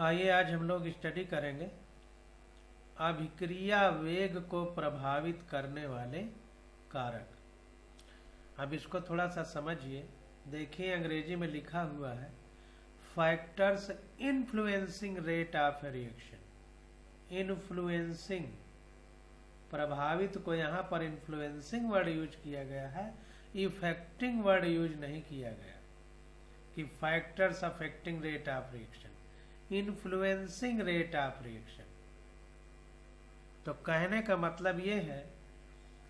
आइए आज हम लोग स्टडी करेंगे अभिक्रिया वेग को प्रभावित करने वाले कारक। अब इसको थोड़ा सा समझिए। देखिए अंग्रेजी में लिखा हुआ है factors influencing rate of reaction. Influencing, प्रभावित को यहाँ पर इन्फ्लुएंसिंग वर्ड यूज किया गया है, इफेक्टिंग वर्ड यूज नहीं किया गया कि factors affecting rate of reaction, influencing rate of reaction. तो कहने का मतलब ये है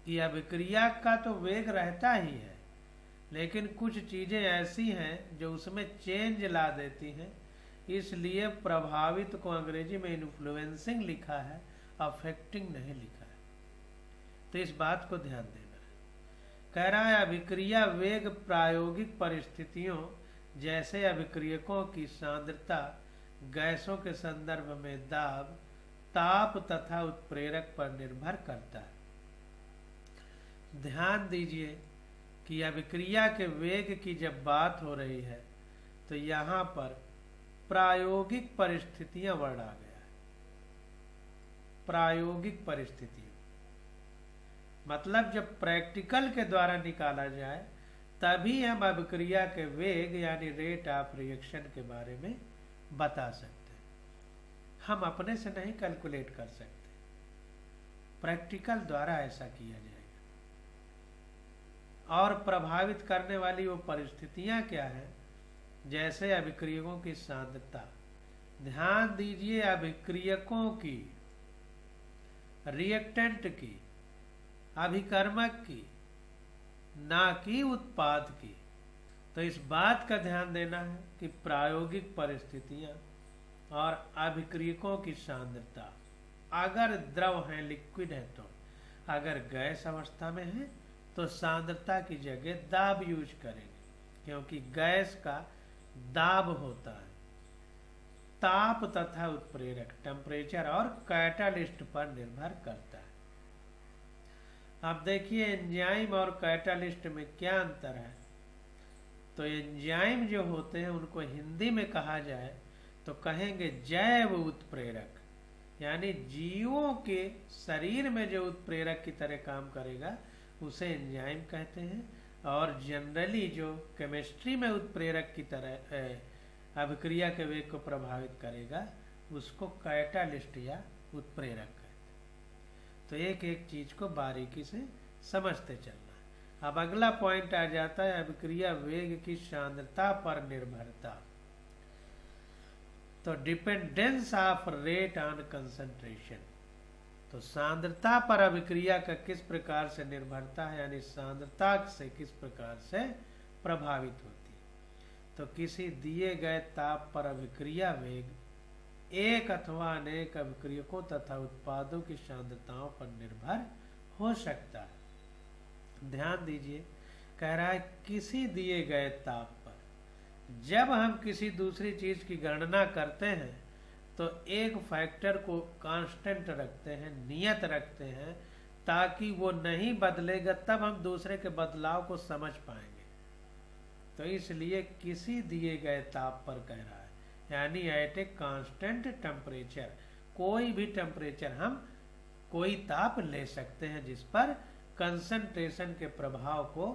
कि अभिक्रिया का तो वेग रहता ही है, लेकिन कुछ चीजें ऐसी हैं जो उसमें चेंज ला देती हैं, इसलिए प्रभावित को अंग्रेजी में इन्फ्लुएंसिंग लिखा है, अफेक्टिंग नहीं लिखा है। तो इस बात को ध्यान देना है। कह रहा है अभिक्रिया वेग प्रायोगिक परिस्थितियों जैसे अभिक्रियकों की सांद्रता, गैसों के संदर्भ में दाब, ताप तथा उत्प्रेरक पर निर्भर करता है। ध्यान दीजिए कि अभिक्रिया के वेग की जब बात हो रही है तो यहाँ पर प्रायोगिक परिस्थितियां वर्ड आ गया है। प्रायोगिक परिस्थितियां मतलब जब प्रैक्टिकल के द्वारा निकाला जाए तभी हम अभिक्रिया के वेग यानी रेट ऑफ रिएक्शन के बारे में बता सकते हैं। हम अपने से नहीं कैलकुलेट कर सकते, प्रैक्टिकल द्वारा ऐसा किया जाएगा। और प्रभावित करने वाली वो परिस्थितियां क्या है, जैसे अभिक्रियकों की सांद्रता। ध्यान दीजिए, अभिक्रियकों की, रिएक्टेंट की, अभिकर्मक की, ना कि उत्पाद की। तो इस बात का ध्यान देना है कि प्रायोगिक परिस्थितियां और अभिक्रियकों की सांद्रता, अगर द्रव है, लिक्विड है, तो अगर गैस अवस्था में है तो सांद्रता की जगह दाब यूज करेंगे, क्योंकि गैस का दाब होता है। ताप तथा उत्प्रेरक, टेम्परेचर और कैटालिस्ट पर निर्भर करता है। अब देखिए एंजाइम और कैटालिस्ट में क्या अंतर है। तो एंजाइम जो होते हैं उनको हिंदी में कहा जाए तो कहेंगे जैव उत्प्रेरक, यानी जीवों के शरीर में जो उत्प्रेरक की तरह काम करेगा उसे एंजाइम कहते हैं, और जनरली जो केमिस्ट्री में उत्प्रेरक की तरह अभिक्रिया के वेग को प्रभावित करेगा उसको कैटालिस्ट या उत्प्रेरक कहते हैं। तो एक एक चीज को बारीकी से समझते चलना। अब अगला पॉइंट आ जाता है अभिक्रिया वेग की सांद्रता पर निर्भरता। तो dependence of rate on concentration. तो सांद्रता पर अभिक्रिया का किस प्रकार से निर्भरता है, यानी सांद्रता से किस प्रकार से प्रभावित होती है। तो किसी दिए गए ताप पर अभिक्रिया वेग एक अथवा अनेक अभिक्रियकों तथा उत्पादों की सांद्रताओं पर निर्भर हो सकता है। ध्यान दीजिए, कह रहा है किसी दिए गए ताप पर। जब हम किसी दूसरी चीज की गणना करते हैं तो एक फैक्टर को कांस्टेंट रखते हैं, नियत रखते हैं, ताकि वो नहीं बदलेगा, तब हम दूसरे के बदलाव को समझ पाएंगे। तो इसलिए किसी दिए गए ताप पर कह रहा है, यानी एट ए कांस्टेंट टेम्परेचर। कोई भी टेम्परेचर हम कोई ताप ले सकते हैं जिस पर कंसंट्रेशन के प्रभाव को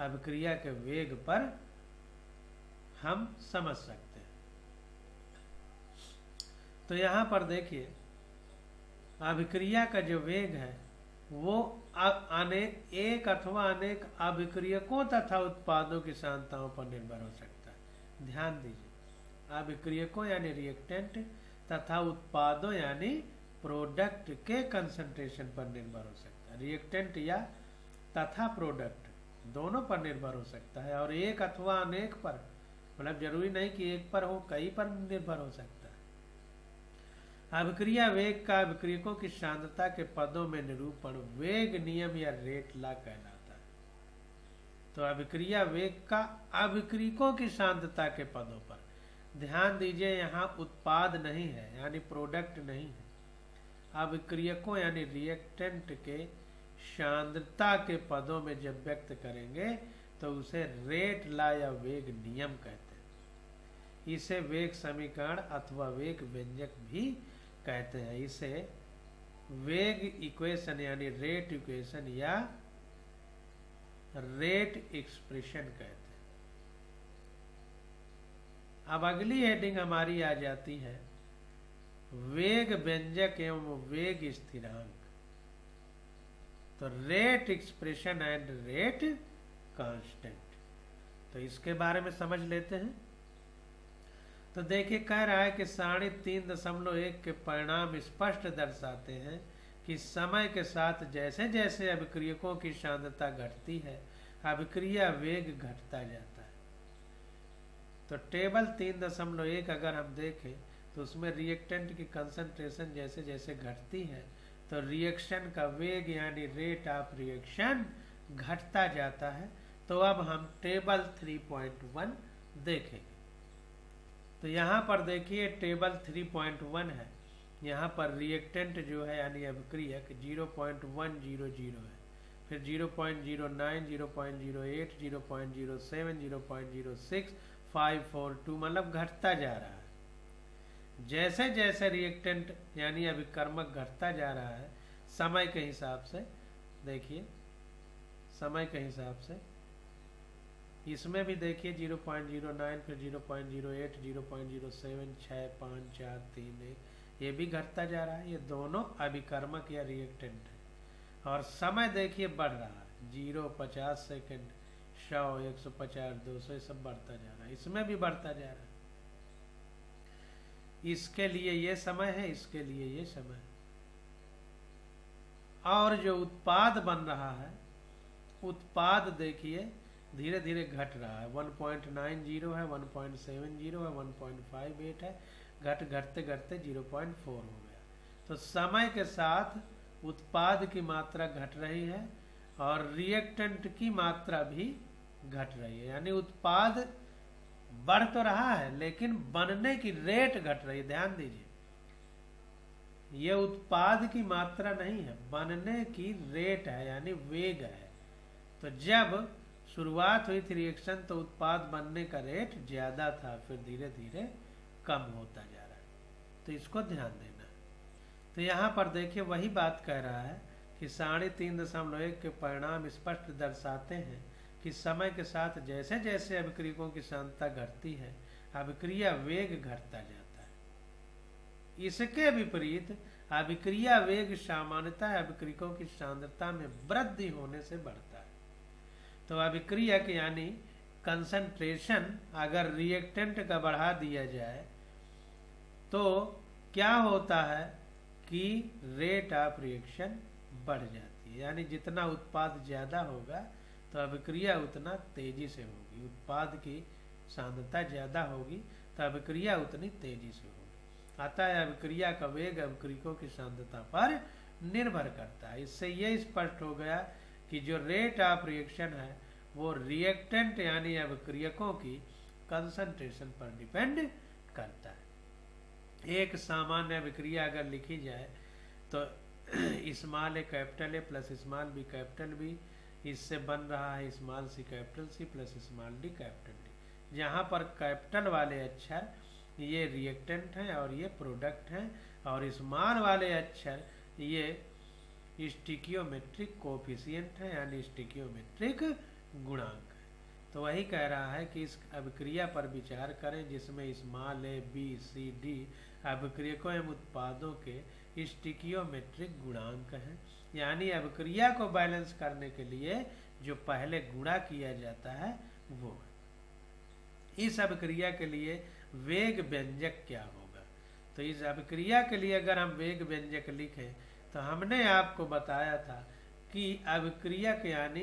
अभिक्रिया के वेग पर हम समझ सकते हैं। तो यहां पर देखिए अभिक्रिया का जो वेग है वो अनेक, एक अथवा अनेक अभिक्रियकों तथा उत्पादों की सांद्रताओं पर निर्भर हो सकता है। ध्यान दीजिए, अभिक्रियकों यानी रिएक्टेंट तथा उत्पादों यानी प्रोडक्ट के कंसंट्रेशन पर निर्भर हो सकता है। रिएक्टेंट या तथा प्रोडक्ट दोनों पर निर्भर हो सकता है, और एक अथवा अनेक पर, मतलब जरूरी नहीं कि एक पर हो, कई पर निर्भर हो सकता है। अभिक्रिया वेग का अभिक्रियकों की सांद्रता के पदों में निरूपण वेग नियम या रेट लॉ कहलाता है। तो अभिक्रिया वेग का अभिक्रियकों की सांद्रता के पदों पर, ध्यान दीजिए यहाँ उत्पाद नहीं है, यानी प्रोडक्ट नहीं है। अभिक्रियकों यानी रिएक्टेंट के सांद्रता के पदों में जब व्यक्त करेंगे तो उसे रेट लॉ या वेग नियम कहते हैं। इसे वेग समीकरण अथवा वेग व्यंजक भी कहते हैं। इसे वेग इक्वेशन यानी रेट इक्वेशन या रेट एक्सप्रेशन कहते हैं। अब अगली हेडिंग हमारी आ जाती है वेग व्यंजक एवं वेग स्थिरांक। तो rate expression and rate constant, तो इसके बारे में समझ लेते हैं। तो देखिए कह रहा है कि 3.1 के परिणाम स्पष्ट दर्शाते हैं कि समय के साथ जैसे जैसे अभिक्रियकों की सांद्रता घटती है अभिक्रिया वेग घटता जाता है। तो टेबल 3.1 अगर हम देखें तो उसमें रिएक्टेंट की कंसंट्रेशन जैसे जैसे घटती है तो रिएक्शन का वेग यानी रेट ऑफ रिएक्शन घटता जाता है। तो अब हम टेबल 3.1 देखेंगे। तो यहाँ पर देखिए टेबल 3.1 है। यहाँ पर रिएक्टेंट जो है यानी अभिक्रियक 0.100 है, फिर 0.09, 0.08, 0.07, 0.06, 542 मतलब घटता जा रहा है। जैसे जैसे रिएक्टेंट यानी अभिकर्मक घटता जा रहा है समय के हिसाब से, देखिए समय के हिसाब से इसमें भी देखिए 0.09, फिर 0.08, 0.07, 6, 5, 4, 3, 1 ये भी घटता जा रहा है। ये दोनों अभिकर्मक या रिएक्टेंट है। और समय देखिए बढ़ रहा है 0, 50 सेकेंड, 100, 150, 200 ये सब बढ़ता जा रहा है। इसमें भी बढ़ता जा रहा है। इसके लिए ये समय है, इसके लिए ये समय है। और जो उत्पाद बन रहा है उत्पाद देखिए धीरे धीरे घट रहा है। 1.90 है, 1.70 है, 1.58 है, घटते घटते 0.4 हो गया। तो समय के साथ उत्पाद की मात्रा घट रही है और रिएक्टेंट की मात्रा भी घट रही है। यानी उत्पाद बढ़ तो रहा है लेकिन बनने की रेट घट रही है। ध्यान दीजिए ये उत्पाद की मात्रा नहीं है, बनने की रेट है यानी वेग है। तो जब शुरुआत हुई थी रिएक्शन तो उत्पाद बनने का रेट ज्यादा था, फिर धीरे धीरे कम होता जा रहा है। तो इसको ध्यान देना। तो यहाँ पर देखिए वही बात कह रहा है कि 3.1 के परिणाम स्पष्ट दर्शाते हैं कि समय के साथ जैसे जैसे अभिक्रियकों की सांद्रता घटती है अभिक्रिया वेग घटता जाता है। इसके विपरीत अभिक्रिया वेग सामान्यतः अभिक्रियकों की सांद्रता में वृद्धि होने से बढ़ता है। तो अभिक्रियक यानी कंसंट्रेशन अगर रिएक्टेंट का बढ़ा दिया जाए तो क्या होता है कि रेट ऑफ रिएक्शन बढ़ जाती है। यानी जितना उत्पाद ज्यादा होगा तो अभिक्रिया उतना तेजी से होगी। उत्पाद की सांद्रता ज्यादा होगी तो अभिक्रिया उतनी तेजी से होगी। अतः अभिक्रिया का वेग अभिक्रियकों की सांद्रता पर निर्भर करता है। इससे ये स्पष्ट हो गया कि जो रेट ऑफ रिएक्शन है वो रिएक्टेंट यानी अभिक्रियकों की कंसंट्रेशन पर डिपेंड करता है। एक सामान्य अभिक्रिया अगर लिखी जाए तो small A capital A plus small B capital B, इससे बन रहा है स्मॉल सी capital C plus small D capital D. जहाँ पर कैपिटल वाले अक्षर ये रिएक्टेंट हैं और ये प्रोडक्ट हैं और स्मॉल वाले अक्षर ये स्टिकियोमेट्रिक कोफिशिएंट है यानी स्टिकियोमेट्रिक गुणांक है। तो वही कह रहा है कि इस अभिक्रिया पर विचार करें जिसमें small a b c d अभिक्रियकों एवं उत्पादों के स्टिकियोमेट्रिक गुणांक हैं। यानी अभिक्रिया को बैलेंस करने के लिए जो पहले गुणा किया जाता है वो है। इस अभिक्रिया के लिए वेग व्यंजक क्या होगा? तो इस अभिक्रिया के लिए अगर हम वेग व्यंजक लिखें तो हमने आपको बताया था कि अभिक्रियक यानी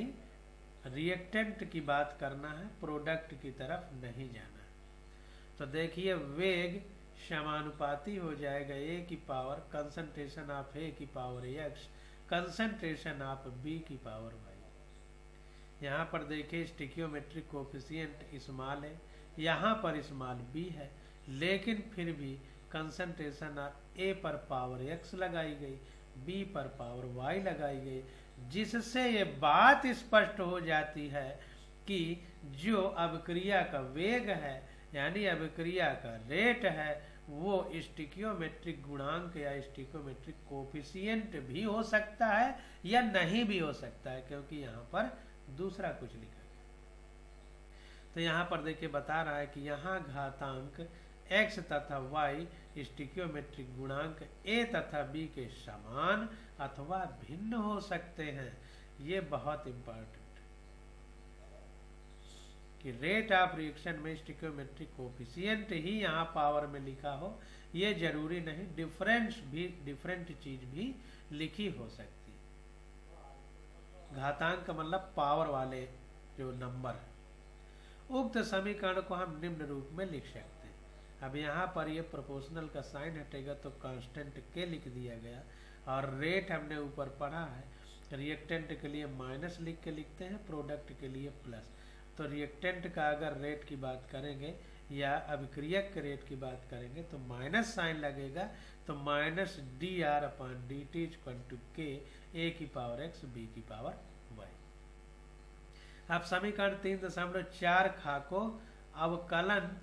रिएक्टेंट की बात करना है, प्रोडक्ट की तरफ नहीं जाना है। तो देखिए वेग समानुपाती हो जाएगा ए की पावर कंसंट्रेशन ऑफ ए की power X concentration of B की पावर वाई। यहाँ पर देखिए स्टिकियोमेट्रिक कोफिशिएंट स्मॉल है, यहाँ पर स्मॉल बी है, लेकिन फिर भी कंसंट्रेशन ए पर पावर एक्स लगाई गई, बी पर पावर वाई लगाई गई, जिससे ये बात स्पष्ट हो जाती है कि जो अभिक्रिया का वेग है यानी अभिक्रिया का रेट है वो स्टिकियोमेट्रिक गुणांक या स्टिकियोमेट्रिक कोफिशिएंट भी हो सकता है या नहीं भी हो सकता है, क्योंकि यहाँ पर दूसरा कुछ लिखा है। तो यहाँ पर देखिए बता रहा है कि यहाँ घातांक x तथा y स्टिकियोमेट्रिक गुणांक a तथा b के समान अथवा भिन्न हो सकते हैं। ये बहुत इंपॉर्टेंट कि रेट ऑफ रिएक्शन में स्टिकियोमेट्रिक कोफिशिएंट ही यहाँ पावर में लिखा हो, ये जरूरी नहीं, डिफरेंट चीज भी लिखी हो सकती है। घातांक का मतलब पावर वाले जो नंबर। उक्त समीकरण को हम निम्न रूप में लिख सकते हैं। अब यहाँ पर ये प्रोपोर्शनल का साइन हटेगा तो कांस्टेंट के लिख दिया गया, और रेट हमने ऊपर पढ़ा है, रिएक्टेंट के लिए माइनस लिख के लिखते हैं, प्रोडक्ट के लिए प्लस। तो रिएक्टेंट का अगर रेट की बात करेंगे या अभिक्रियक के रेट की बात करेंगे तो माइनस साइन लगेगा, तो minus dr/dt equal to k a की पावर x b की पावर y। अब समीकरण 3.4 खा को अवकलन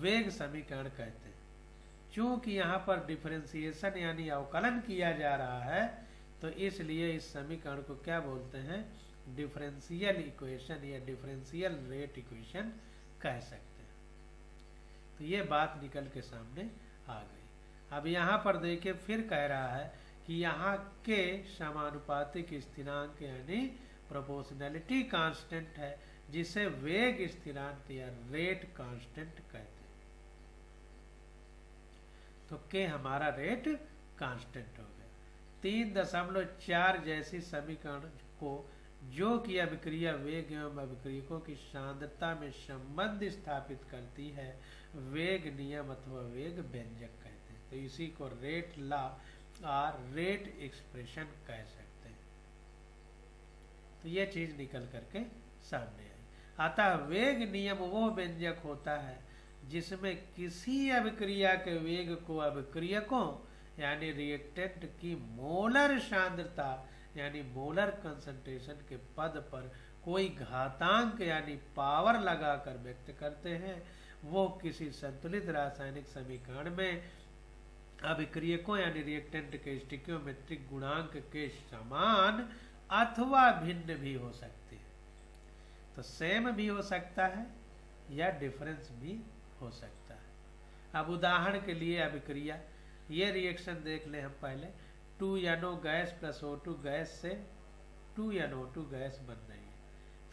वेग समीकरण कहते हैं। चूंकि यहाँ पर डिफरेंशिएशन यानी अवकलन किया जा रहा है, तो इसलिए इस समीकरण को क्या बोलते हैं, डिफरेंशियल इक्वेशन या डिफरेंशियल रेट इक्वेशन कह सकते हैं। तो ये बात निकल के सामने आ गई। अब यहाँ पर देखिए फिर कह रहा है कि यहाँ के समानुपातिक स्थिरांक यानी प्रोपोर्शनैलिटी कांस्टेंट है, जिसे वेग स्थिरांक या रेट कांस्टेंट कहते हैं। तो के हमारा रेट कांस्टेंट हो गया। 3.4 जैसी समीकरण को जो कि अभिक्रिया वेग एवं अभिक्रियकों की सांद्रता में संबंध स्थापित करती है, वेग नियम अथवा वेग व्यंजक कहते हैं। तो इसी को रेट लॉ और रेट एक्सप्रेशन कह सकते हैं। तो ये चीज निकल करके सामने आई। अतः वेग नियम वो व्यंजक होता है जिसमें किसी अभिक्रिया के वेग को अभिक्रियकों यानी रिएक्टेंट की मोलर सांद्रता यानी मोलर कंसंट्रेशन के पद पर कोई घातांक यानी पावर लगाकर व्यक्त करते हैं। वो किसी संतुलित रासायनिक समीकरण में अभिक्रियकों यानी रिएक्टेंट के स्टिकियोमेट्रिक गुणांक के समान अथवा भिन्न भी हो सकते हैं। तो सेम भी हो सकता है या डिफरेंस भी हो सकता है। अब उदाहरण के लिए अभिक्रिया, ये रिएक्शन देख ले हम पहले। 2NO gas plus O2 gas से 2NO2 गैस बन रही है।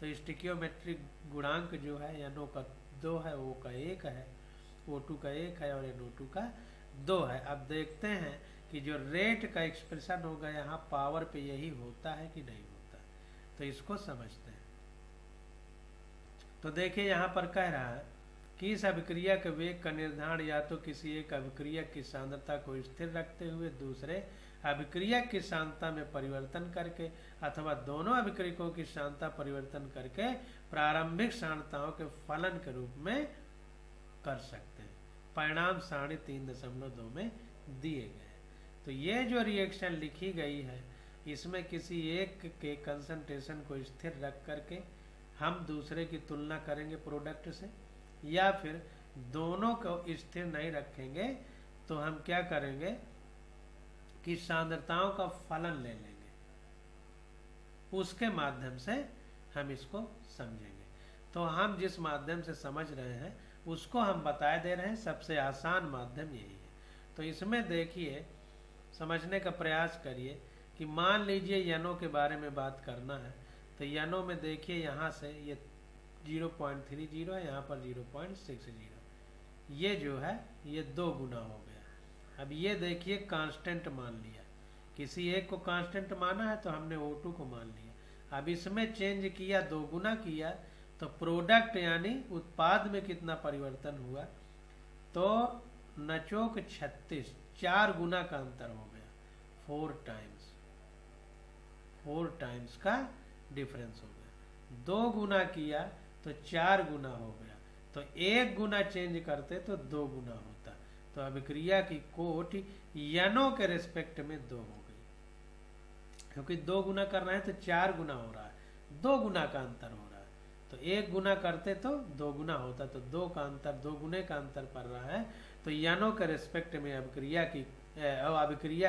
तो स्टिकियोमेट्रिक गुणांक जो है NO का 2 है, O का 1 है, O2 का 1 है और NO2 का 2 है। अब देखते हैं कि जो रेट का एक्सप्रेशन होगा यहाँ पावर पे यही होता है कि नहीं होता, तो इसको समझते हैं। तो देखिए यहाँ पर कह रहा है कि इस अभिक्रिया के वेग का निर्धारण या तो किसी एक अभिक्रिया की सांद्रता को स्थिर रखते हुए दूसरे अभिक्रिया की सांद्रता में परिवर्तन करके अथवा दोनों अभिक्रियकों की सांद्रता परिवर्तन करके प्रारंभिक सांद्रताओं के फलन के रूप में कर सकते हैं। परिणाम सारणी 3.2 में दिए गए। तो ये जो रिएक्शन लिखी गई है, इसमें किसी एक के कंसंट्रेशन को स्थिर रख करके हम दूसरे की तुलना करेंगे प्रोडक्ट से, या फिर दोनों को स्थिर नहीं रखेंगे तो हम क्या करेंगे कि सांद्रताओं का फलन ले लेंगे, उसके माध्यम से हम इसको समझेंगे। तो हम जिस माध्यम से समझ रहे हैं उसको हम बता दे रहे हैं, सबसे आसान माध्यम यही है। तो इसमें देखिए समझने का प्रयास करिए कि मान लीजिए NO के बारे में बात करना है, तो NO में देखिए यहाँ से ये 0.30 है, यहाँ पर 0.60, ये जो है ये 2 गुना हो गया। अब ये देखिए कांस्टेंट मान लिया, किसी एक को कांस्टेंट माना है तो हमने O2 को मान लिया। अब इसमें चेंज किया, 2 गुना किया, तो प्रोडक्ट यानी उत्पाद में कितना परिवर्तन हुआ, तो नचोक 36, 4 गुना का अंतर हो गया, 4 टाइम्स का डिफरेंस हो गया। 2 गुना किया तो 4 गुना हो गया, तो 1 गुना चेंज करते तो 2 गुना होता। तो अभिक्रिया की कोट NO के रेस्पेक्ट में 2 हो गई, क्योंकि 2 गुना कर रहे हैं तो 4 गुना हो रहा है, 2 गुना का अंतर हो रहा है। तो 1 गुना करते तो 2 गुना होता, तो 2 का अंतर, 2 गुने का अंतर पड़ रहा है। तो यानों के रिस्पेक्ट में अभिक्रिया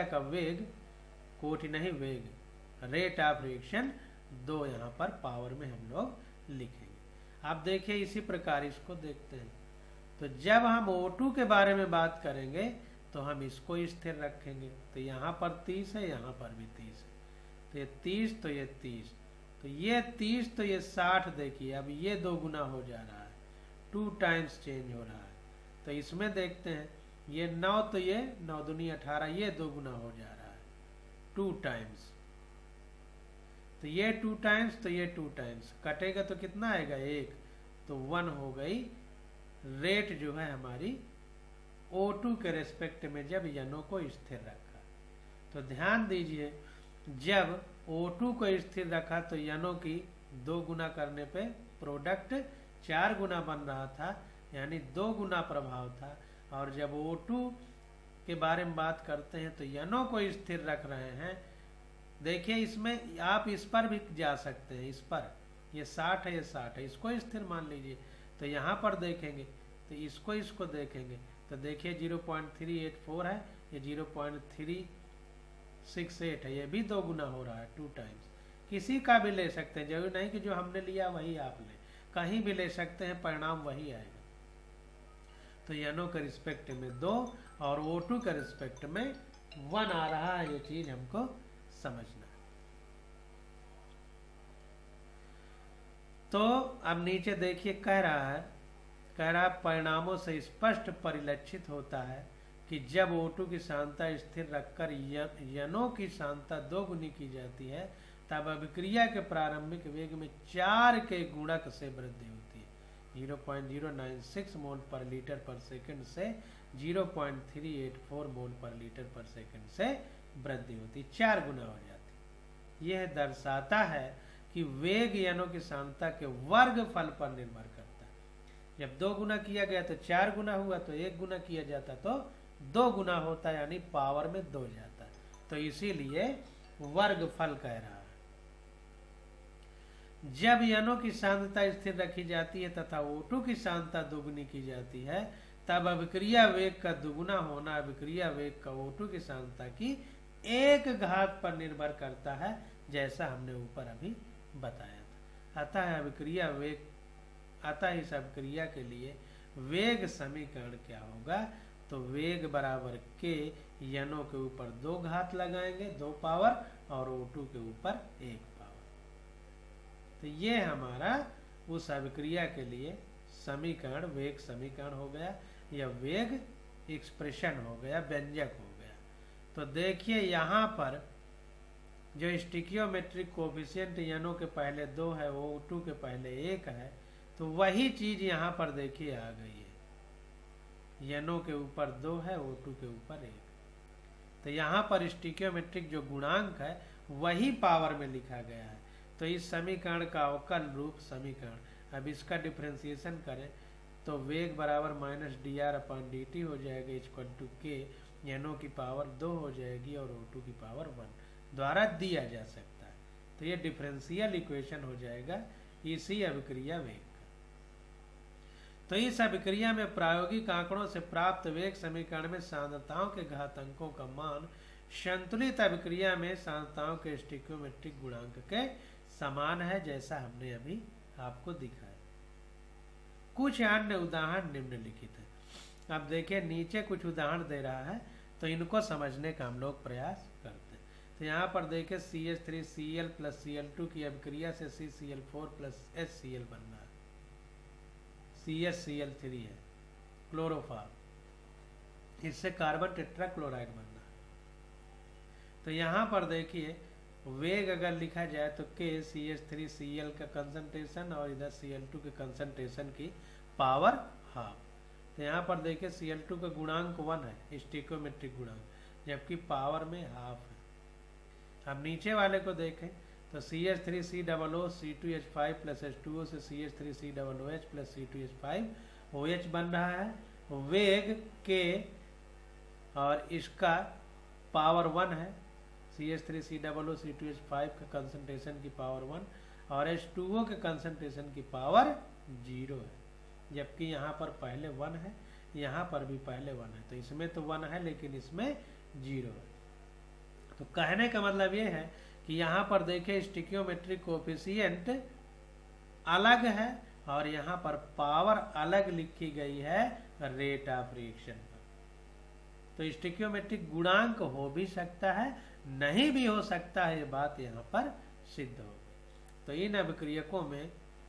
का वेग, कोटि नहीं वेग, रेट ऑफ रिएक्शन 2 यहाँ पर पावर में हम लोग लिखेंगे। आप देखिए इसी प्रकार इसको देखते हैं। तो जब हम O2 के बारे में बात करेंगे तो हम इसको स्थिर रखेंगे। तो यहाँ पर 30 है, यहाँ पर भी 30 है, तो ये 30, तो ये 30, तो ये 30, तो ये 60। देखिए अब ये 2 गुना हो जा रहा है, 2 टाइम्स चेंज हो रहा है। तो इसमें देखते हैं ये 9, तो ये 9 दूनी 18, ये 2 गुना हो जा रहा है, 2 टाइम्स। तो ये 2 टाइम्स, तो ये 2 टाइम्स, कटेगा तो कितना आएगा 1, तो 1 हो गई रेट जो है हमारी O2 के रेस्पेक्ट में जब यनों को स्थिर रखा। तो ध्यान दीजिए जब O2 को स्थिर रखा तो यनों की 2 गुना करने पे प्रोडक्ट 4 गुना बन रहा था, यानी 2 गुना प्रभाव था। और जब O2 के बारे में बात करते हैं तो यनों को स्थिर रख रहे हैं। देखिए इसमें आप इस पर भी जा सकते हैं, इस पर ये 60 है, ये 60 है, इसको स्थिर मान लीजिए। तो यहाँ पर देखेंगे तो इसको देखेंगे तो देखिए 0.384 है, ये 0.368 है, ये भी 2 गुना हो रहा है, 2 टाइम्स। किसी का भी ले सकते हैं, जरूरी नहीं कि जो हमने लिया वही आप ले, कहीं भी ले सकते हैं, परिणाम वही आएगा। तो यनों के रिस्पेक्ट में 2 और O2 के रिस्पेक्ट में 1 आ रहा है, ये चीज हमको समझना है। तो अब नीचे देखिए कह रहा परिणामों से स्पष्ट परिलक्षित होता है कि जब O2 की सांद्रता स्थिर रखकर यनों की सांद्रता 2 गुनी की जाती है तब अभिक्रिया के प्रारंभिक वेग में 4 के गुणक से वृद्धि होती है। 0.096 मोल पर लीटर पर सेकंड से 0.384 मोल पर लीटर पर सेकंड से वृद्धि होती है, 4 गुना हो जाती है। यह दर्शाता है कि वेग यनों की सांद्रता के वर्गफल पर निर्भर करता है। जब 2 गुना किया गया तो 4 गुना हुआ, तो 1 गुना किया जाता तो 2 गुना होता है, यानी पावर में 2 जाता है। तो इसीलिए वर्गफल कह रहा है। जब यनों की सांद्रता स्थिर रखी जाती है तथा O2 की सांद्रता दोगुनी की जाती है तब अभिक्रिया वेग का दुगुना होना अभिक्रिया वेग का O2 की सांद्रता की 1 घात पर निर्भर करता है, जैसा हमने ऊपर अभी बताया था। अतः इस अभिक्रिया के लिए वेग समीकरण क्या होगा? तो वेग बराबर के यनों के ऊपर 2 घात लगाएंगे, 2 पावर, और O2 के ऊपर 1 पावर। तो ये हमारा उस अभिक्रिया के लिए समीकरण, वेग समीकरण हो गया, या वेग एक्सप्रेशन हो गया, व्यंजक हो गया। तो देखिए यहाँ पर जो स्टिकियोमेट्रिक कोफिशिएंट यनों के पहले 2 है, O2 के पहले 1 है, तो वही चीज यहाँ पर देखिए आ गई है। यनों के ऊपर 2 है, O2 के ऊपर 1। तो यहाँ पर स्टिकियोमेट्रिक जो गुणांक है वही पावर में लिखा गया है। तो इस समीकरण का अवकल रूप समीकरण, अब इसका डिफरेंशिएशन करें तो वेग बराबर -dr/dt हो जाएगा, इक्वल टू के यनों की पावर 2 हो जाएगी और O2 की पावर 1 द्वारा दिया जा सकता है। तो ये डिफरेंशियल इक्वेशन हो जाएगा इसी अभिक्रिया वेग का। तो इस अभिक्रिया में प्रायोगिक आंकड़ों से प्राप्त वेग समीकरण में सांद्रताओं के घातांकों का मान संतुलित अभिक्रिया में सांद्रताओं के स्टिकियोमेट्रिक गुणांक के समान है, जैसा हमने अभी आपको दिखाया। कुछ अन्य उदाहरण निम्नलिखित है। अब देखिए नीचे कुछ उदाहरण दे रहा है, तो इनको समझने का हम लोग प्रयास करते हैं। तो यहाँ पर देखिए CH3Cl + Cl2 की अभिक्रिया से CCl4 + HCl बन रहा है। CHCl3 है क्लोरोफॉर्म, इससे कार्बन टेट्राक्लोराइड बन रहा है। तो यहाँ पर देखिए वेग अगर लिखा जाए तो K CH3Cl का कंसंट्रेशन और इधर Cl2 के कंसंट्रेशन की पावर हाफ। तो यहाँ पर देखिए Cl2 का गुणांक 1 है, स्टिकियोमेट्रिक गुणांक, जबकि पावर में हाफ है। अब नीचे वाले को देखें तो CH3COO C2H5 + H2O से CH3COOH + C2H5OH बन रहा है। वेग K और इसका पावर 1 है, CH3COO C2H5 का कंसंट्रेशन की पावर 1 और H2O के कंसंट्रेशन की पावर 0 है, जबकि यहाँ पर पहले 1 है, यहाँ पर भी पहले 1 है, तो इसमें तो 1 है लेकिन इसमें 0 है। तो कहने का मतलब ये है कि यहाँ पर देखें स्टिकियोमेट्रिक कोफिशिएंट अलग है और यहाँ पर पावर अलग लिखी गई है रेट ऑफ रिएक्शन पर। तो स्टिकियोमेट्रिक गुणांक हो भी सकता है, नहीं भी हो सकता है, ये बात यहाँ पर सिद्ध हो गई। तो इन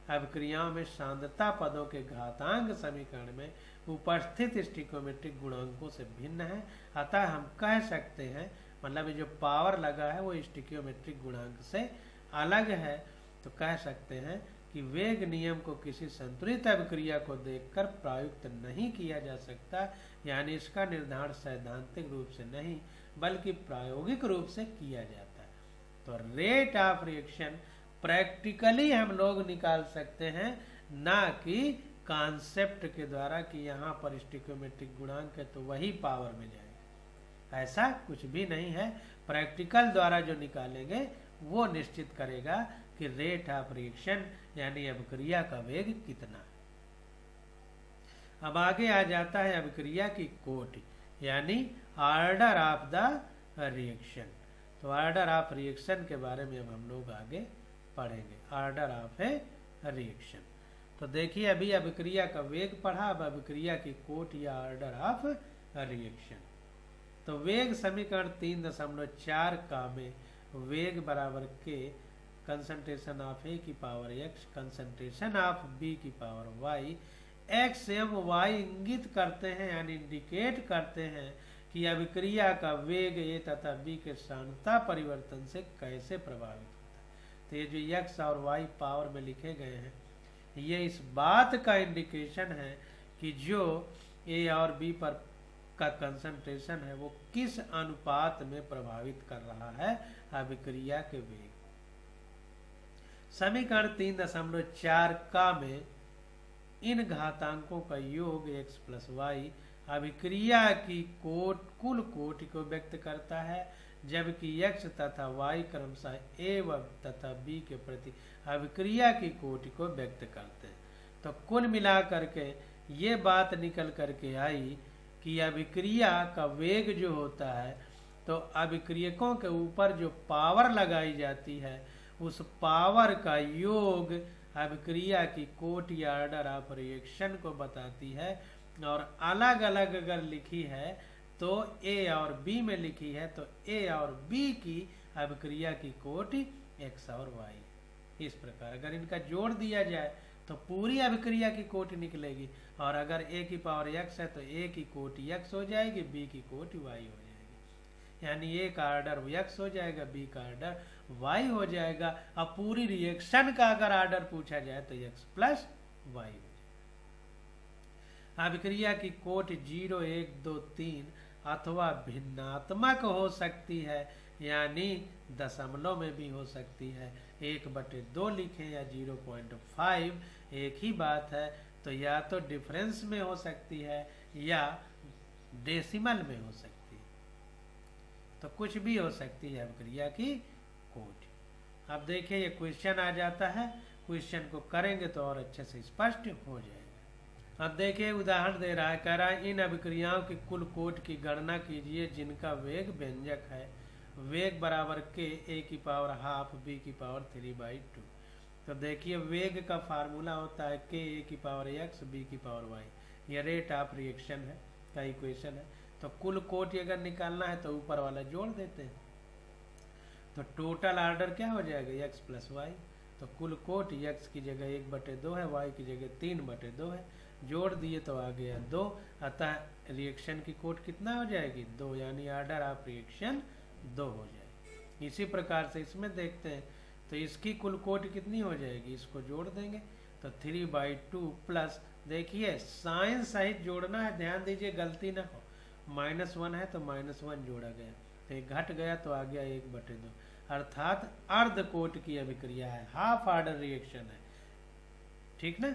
अभिक्रियाओं में सांद्रता पदों के घातांक समीकरण में उपस्थित स्टिकियोमेट्रिक गुणांकों से भिन्न है। अतः हम कह सकते हैं, मतलब जो पावर लगा है वो स्टिकियोमेट्रिक गुणांक से अलग है, तो कह सकते हैं कि वेग नियम को किसी संतुलित अभिक्रिया को देखकर प्रयुक्त नहीं किया जा सकता, यानी इसका निर्धारण सैद्धांतिक रूप से नहीं बल्कि प्रायोगिक रूप से किया जाता है। तो रेट ऑफ रिएक्शन प्रैक्टिकली हम लोग निकाल सकते हैं, ना कि कॉन्सेप्ट के द्वारा कि यहाँ पर स्टिकियोमेट्रिक गुणांक है तो वही पावर में जाएगा। ऐसा कुछ भी नहीं है। प्रैक्टिकल द्वारा जो निकालेंगे वो निश्चित करेगा कि रेट ऑफ रिएक्शन यानी अभिक्रिया का वेग कितना है। अब आगे आ जाता है अभिक्रिया की कोटि यानी ऑर्डर ऑफ द रिएक्शन। तो ऑर्डर ऑफ रिएक्शन के बारे में अब हम लोग आगे पढ़ेंगे, ऑर्डर ऑफ ए रिएक्शन। तो देखिए अभी अभिक्रिया का वेग पढ़ा, अब अभिक्रिया की कोटि या ऑर्डर ऑफ रिएक्शन। तो वेग समीकरण 3.4 का में वेग बराबर के कंसंट्रेशन ऑफ ए की power x concentration of b की पावर y, x एवं y इंगित करते हैं यानी इंडिकेट करते हैं कि अभिक्रिया का वेग a तथा b के सांद्रता परिवर्तन से कैसे प्रभावित होता है। तो ये जो x और y पावर में लिखे गए हैं ये इस बात का इंडिकेशन है कि जो a और b पर का कंसंट्रेशन है वो किस अनुपात में प्रभावित कर रहा है अभिक्रिया के वेग। समीकरण 3.4 का में इन घातांकों का योग x प्लस वाई अभिक्रिया की कुल कोटि को व्यक्त करता है, जबकि x तथा y क्रमशः a तथा b के प्रति अभिक्रिया की कोटि को व्यक्त करते हैं। तो कुल मिलाकर के ये बात निकल करके आई कि अभिक्रिया का वेग जो होता है तो अभिक्रियकों के ऊपर जो पावर लगाई जाती है उस पावर का योग अभिक्रिया की कोटि या ऑर्डर ऑफ रिएक्शन को बताती है। और अलग अलग अगर लिखी है तो A और B में लिखी है तो A और B की अभिक्रिया की कोटि x और y। इस प्रकार अगर इनका जोड़ दिया जाए तो पूरी अभिक्रिया की कोटि निकलेगी, और अगर A की पावर x है तो A की कोटि x हो जाएगी, B की कोटि y हो जाएगी, यानी A का ऑर्डर x हो जाएगा, B का ऑर्डर y हो जाएगा। अब पूरी रिएक्शन का अगर ऑर्डर पूछा जाए तो x प्लस y हो जाएगा। अभिक्रिया की कोटि 0, 1, 2, 3 अथवा भिन्नात्मक हो सकती है, यानी दशमलव में भी हो सकती है। 1/2 लिखें या 0.5 एक ही बात है। तो या तो डिफरेंस में हो सकती है या डेसिमल में हो सकती है, तो कुछ भी हो सकती है अभिक्रिया की कोटि। अब देखिए ये क्वेश्चन आ जाता है, क्वेश्चन को करेंगे तो और अच्छे से स्पष्ट हो जाएगा। अब देखिए उदाहरण दे रहा है, कह रहा है इन अभिक्रियाओं की कुल कोटि की गणना कीजिए जिनका वेग व्यंजक है। वेग बराबर के a की पावर हाफ b की पावर 3/2। तो देखिए वेग का फार्मूला होता है के a की पावर x b की पावर y, यह रेट ऑफ रिएक्शन है का इक्वेशन है। तो कुल कोटि अगर निकालना है तो ऊपर वाला जोड़ देते हैं, तो टोटल ऑर्डर क्या हो जाएगा x प्लस वाई। तो कुल कोटि x की जगह 1/2 है, y की जगह 3/2 है, जोड़ दिए तो आ गया 2। अतः रिएक्शन की कोटि कितना हो जाएगी 2, यानी ऑर्डर ऑफ रिएक्शन 2 हो जाएगी। इसी प्रकार से इसमें देखते हैं तो इसकी कुल कोटि कितनी हो जाएगी, इसको जोड़ देंगे तो 3/2 प्लस, देखिए साइन सहित जोड़ना है, ध्यान दीजिए गलती ना हो, -1 है तो -1 जोड़ा गया, तो एक घट गया तो आ गया 1/2, अर्थात अर्ध कोटि की अभिक्रिया है, हाफ ऑर्डर रिएक्शन है, ठीक ना।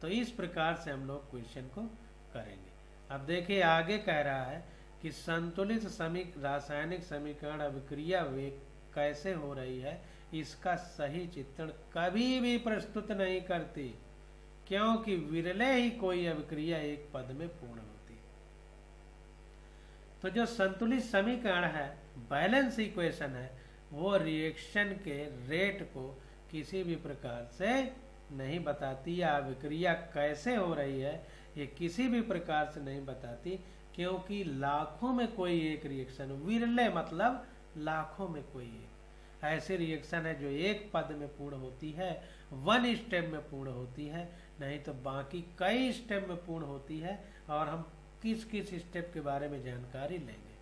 तो इस प्रकार से हम लोग क्वेश्चन को करेंगे। अब देखिए आगे कह रहा है कि संतुलित रासायनिक समीकरण अभिक्रिया वेग कैसे हो रही है इसका सही चित्रण कभी भी प्रस्तुत नहीं करती, क्योंकि विरले ही कोई अभिक्रिया एक पद में पूर्ण होती है। तो जो संतुलित समीकरण है, बैलेंस इक्वेशन है, वो रिएक्शन के रेट को किसी भी प्रकार से नहीं बताती, या अभिक्रिया कैसे हो रही है ये किसी भी प्रकार से नहीं बताती, क्योंकि लाखों में कोई एक रिएक्शन, विरले मतलब लाखों में कोई एक ऐसी रिएक्शन है जो एक पद में पूर्ण होती है, वन स्टेप में पूर्ण होती है, नहीं तो बाकी कई स्टेप में पूर्ण होती है। और हम किस किस स्टेप के बारे में जानकारी लेंगे।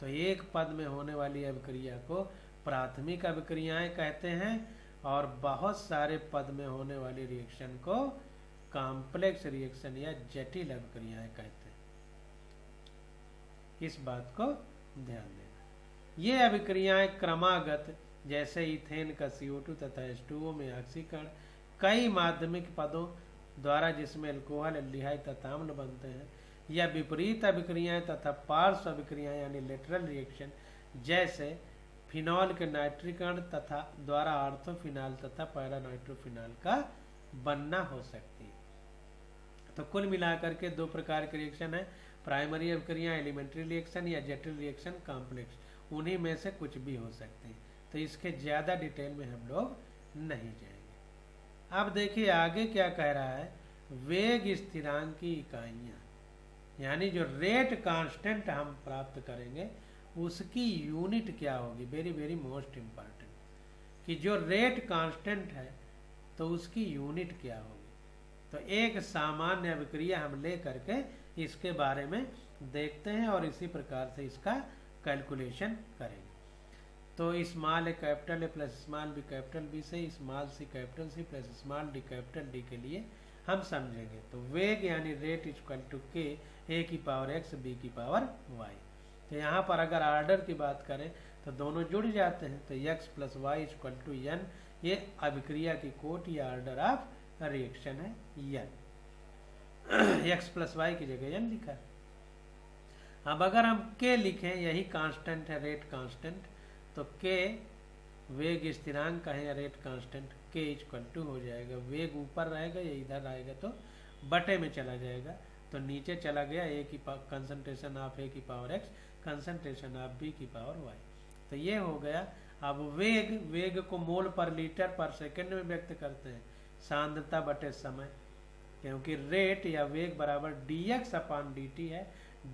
तो एक पद में होने वाली अभिक्रिया को प्राथमिक अभिक्रियाएं कहते हैं, और बहुत सारे पद में होने वाली रिएक्शन को कॉम्प्लेक्स रिएक्शन या जटिल अभिक्रियाएं कहते हैं। इस बात को ध्यान देना। ये अभिक्रियाएं क्रमागत, जैसे इथेन का CO2 तथा H2O में ऑक्सीकरण, कई माध्यमिक पदों द्वारा जिसमें अल्कोहल, एल्डिहाइड तथा अम्ल बनते हैं, या विपरीत अभिक्रियाएं तथा पार्श्व अभिक्रियाएं यानी लेटरल रिएक्शन, जैसे फिनॉल के नाइट्रीकरण तथा द्वारा ऑर्थोफिनॉल तथा पैरानाइट्रोफिनॉल का बनना हो सकती है। तो कुल मिलाकर के दो प्रकार के रिएक्शन है, प्राइमरी अभिक्रिया एलिमेंट्री रिएक्शन या जटिल रिएक्शन कॉम्प्लेक्स, उन्हीं में से कुछ भी हो सकते हैं। तो इसके ज्यादा डिटेल में हम लोग नहीं जाएंगे। अब देखिए आगे क्या कह रहा है, वेग स्थिरांक की इकाइयां, यानी जो रेट कांस्टेंट हम प्राप्त करेंगे उसकी यूनिट क्या होगी। वेरी वेरी मोस्ट इम्पॉर्टेंट, कि जो रेट कांस्टेंट है तो उसकी यूनिट क्या होगी। तो एक सामान्य अभिक्रिया हम ले करके इसके बारे में देखते हैं और इसी प्रकार से इसका कैलकुलेशन करेंगे। तो small A capital A plus small B capital B से स्मॉल सी capital C plus small D capital D के लिए हम समझेंगे। तो वेग यानी रेट इक्वल टू के ए की पावर एक्स बी की पावर वाई। तो यहाँ पर अगर ऑर्डर की बात करें तो दोनों जुड़ जाते हैं, तो x plus Y equal to N, ये अभिक्रिया की कोट या ऑर्डर ऑफ रिएक्शन है एन। x प्लस वाई की जगह एन लिखा है। अब अगर हम k लिखें, यही कांस्टेंट है रेट कांस्टेंट, तो k वेग स्थिरांक का है या rate constant, k equal to हो जाएगा, वेग ऊपर रहेगा या इधर आएगा तो बटे में चला जाएगा, तो नीचे चला गया a की कंसंट्रेशन ऑफ a की power x, concentration of b की पावर y। तो ये हो गया। अब वेग को मोल पर लीटर पर सेकंड में व्यक्त करते हैं, सांद्रता बटे समय, क्योंकि रेट या वेग बराबर dx अपान dt है,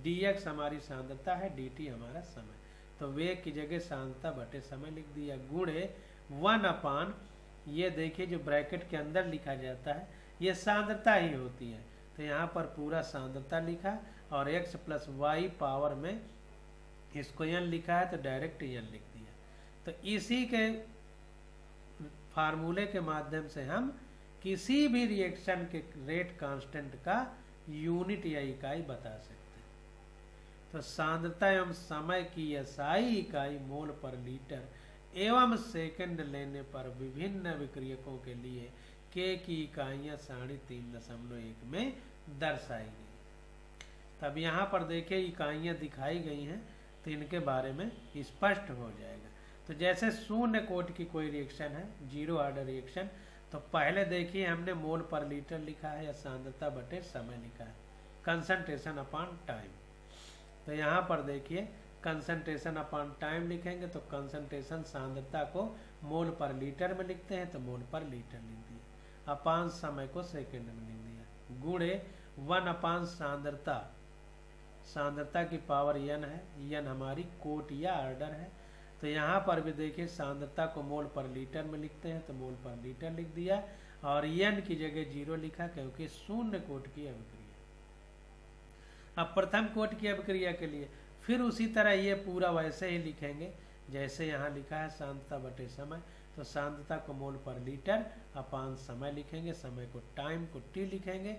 dx हमारी सांद्रता है, dt हमारा समय। तो वेग की जगह सांद्रता बटे समय लिख दिया, गुणे 1 अपान, ये देखिए जो ब्रैकेट के अंदर लिखा जाता है ये सांद्रता ही होती है, तो यहाँ पर पूरा सांद्रता लिखा, और x प्लस वाई पावर में इसको n लिखा है तो डायरेक्ट n लिख दिया। तो इसी के फार्मूले के माध्यम से हम किसी भी रिएक्शन के रेट कांस्टेंट का यूनिट या इकाई बता सकते हैं। तो सांद्रता एवं समय की SI इकाई मोल पर लीटर एवं सेकंड लेने पर विभिन्न विक्रियकों के लिए k की इकाइयां 3.1 में दर्शाई गई। तब यहाँ पर देखिए इकाइयां दिखाई गई हैं, तो इनके बारे में स्पष्ट हो जाएगा। तो जैसे शून्य कोट की कोई रिएक्शन है, जीरो ऑर्डर रिएक्शन, तो पहले देखिए हमने मोल पर लीटर लिखा है या सांद्रता बटे समय लिखा है, कंसंट्रेशन अपॉन टाइम। तो यहाँ पर देखिए कंसंट्रेशन अपॉन टाइम लिखेंगे तो कंसंट्रेशन सांद्रता को मोल पर लीटर में लिखते हैं, तो मोल पर लीटर लिख दिया, अपान समय को सेकंड में लिख दिया, गुणे 1 अपान सांद्रता, सांद्रता की पावर n है, n हमारी कोट या ऑर्डर है। तो यहाँ पर भी देखिए सांद्रता को मोल पर लीटर में लिखते हैं, तो मोल पर लीटर लिख दिया, और n की जगह 0 लिखा क्योंकि शून्य कोट की अभिक्रिया। अब प्रथम कोट की अभिक्रिया के लिए फिर उसी तरह ये पूरा वैसे ही लिखेंगे जैसे यहाँ लिखा है सांद्रता बटे समय, तो सांद्रता को मोल पर लीटर अपान समय लिखेंगे, समय को टाइम को t लिखेंगे,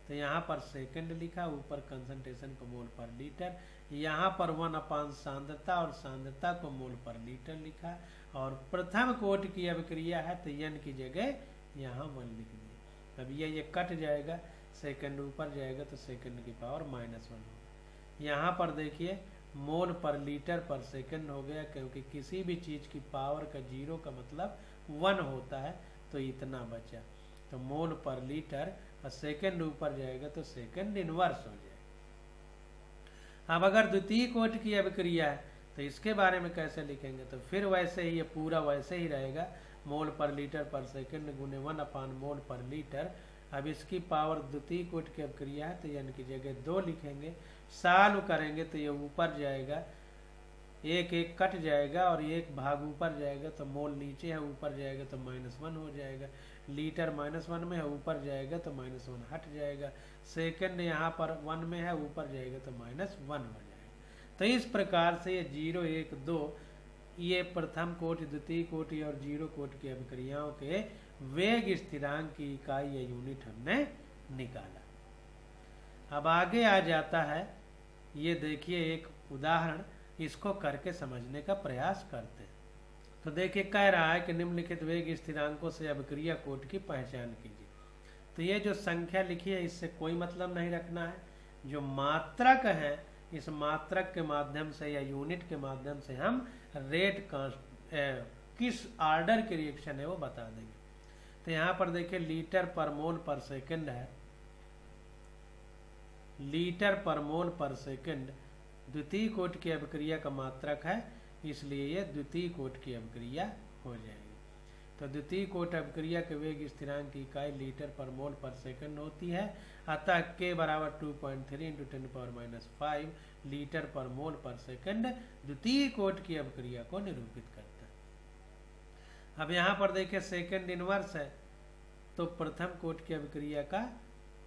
तो यहाँ पर सेकंड लिखा, ऊपर कंसंट्रेशन को मोल पर लीटर, यहाँ पर 1 अपान सांद्रता और सांद्रता को मोल पर लीटर लिखा, और प्रथम कोट की अभिक्रिया है तो n की जगह यहाँ 1 लिख दिया। अब ये कट जाएगा, सेकंड ऊपर जाएगा तो सेकंड की पावर -1 होगा। यहाँ पर देखिए मोल पर लीटर पर सेकंड हो गया, क्योंकि किसी भी चीज की पावर का 0 का मतलब 1 होता है, तो इतना बचा। तो मोल पर लीटर और सेकंड ऊपर जाएगा तो सेकंड इनवर्स हो जाएगा। अब अगर द्वितीय कोटि की अभिक्रिया है तो इसके बारे में कैसे लिखेंगे, तो फिर वैसे ही ये पूरा वैसे ही रहेगा, मोल पर लीटर पर सेकंड गुने 1 मोल पर लीटर। अब इसकी पावर द्वितीय कोटि की अभिक्रिया है तो यानी कि जगह 2 लिखेंगे, सॉल्व करेंगे तो ये ऊपर जाएगा, एक एक कट जाएगा और एक भाग ऊपर जाएगा, तो मोल नीचे है ऊपर जाएगा तो -1 हो जाएगा, लीटर -1 में है ऊपर जाएगा तो -1 हट जाएगा, सेकंड यहाँ पर 1 में है ऊपर जाएगा तो -1 हो जाएगा। तो इस प्रकार से ये 0, 1, 2 ये प्रथम कोटि, द्वितीय कोटि और 0 कोटि की अभिक्रियाओं के वेग स्थिरांक की इकाई या यूनिट हमने निकाला। अब आगे आ जाता है, ये देखिए एक उदाहरण, इसको करके समझने का प्रयास करते हैं। तो देखिए कह रहा है कि निम्नलिखित वेग स्थिरांकों से अभिक्रिया कोटि की पहचान कीजिए। तो ये जो संख्या लिखी है इससे कोई मतलब नहीं रखना है, जो मात्रक है इस मात्रक के माध्यम से या यूनिट के माध्यम से हम रेट किस ऑर्डर की रिएक्शन है वो बता देंगे। तो यहाँ पर देखिए लीटर पर मोल पर सेकंड है, लीटर पर मोल पर सेकंड द्वितीय कोटि की अभिक्रिया का मात्रक है, इसलिए ये द्वितीय कोटि की अभिक्रिया हो जाएगी। तो द्वितीय कोटि अभिक्रिया के वेग स्थिरांक की इकाई लीटर पर मोल पर सेकंड होती है, अतः k बराबर 2.3 × 10⁻⁵ लीटर पर मोल पर सेकंड द्वितीय कोटि की अभिक्रिया को निरूपित करता है। अब यहाँ पर देखिए सेकंड इनवर्स है, तो प्रथम कोटि की अभिक्रिया का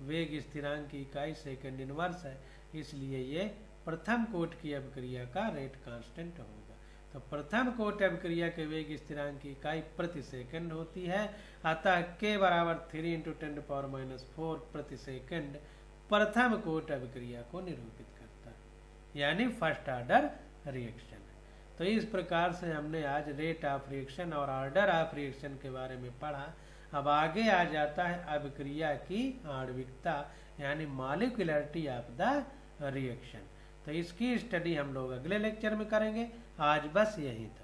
वेग स्थिरांक की इकाई सेकंड इनवर्स है, इसलिए ये प्रथम कोटि की अभिक्रिया का रेट कांस्टेंट होगा। तो प्रथम कोटि अभिक्रिया के वेग स्थिरांक की इकाई प्रति सेकंड होती है, अतः k बराबर 3 × 10⁻⁴ प्रति सेकंड प्रथम कोटि अभिक्रिया को निरूपित करता है, यानी फर्स्ट ऑर्डर रिएक्शन। तो इस प्रकार से हमने आज रेट ऑफ रिएक्शन और ऑर्डर ऑफ रिएक्शन के बारे में पढ़ा। अब आगे आ जाता है अभिक्रिया की आणविकता, यानी मॉलिक्यूलरिटी ऑफ द रिएक्शन। तो इसकी स्टडी हम लोग अगले लेक्चर में करेंगे। आज बस यही था।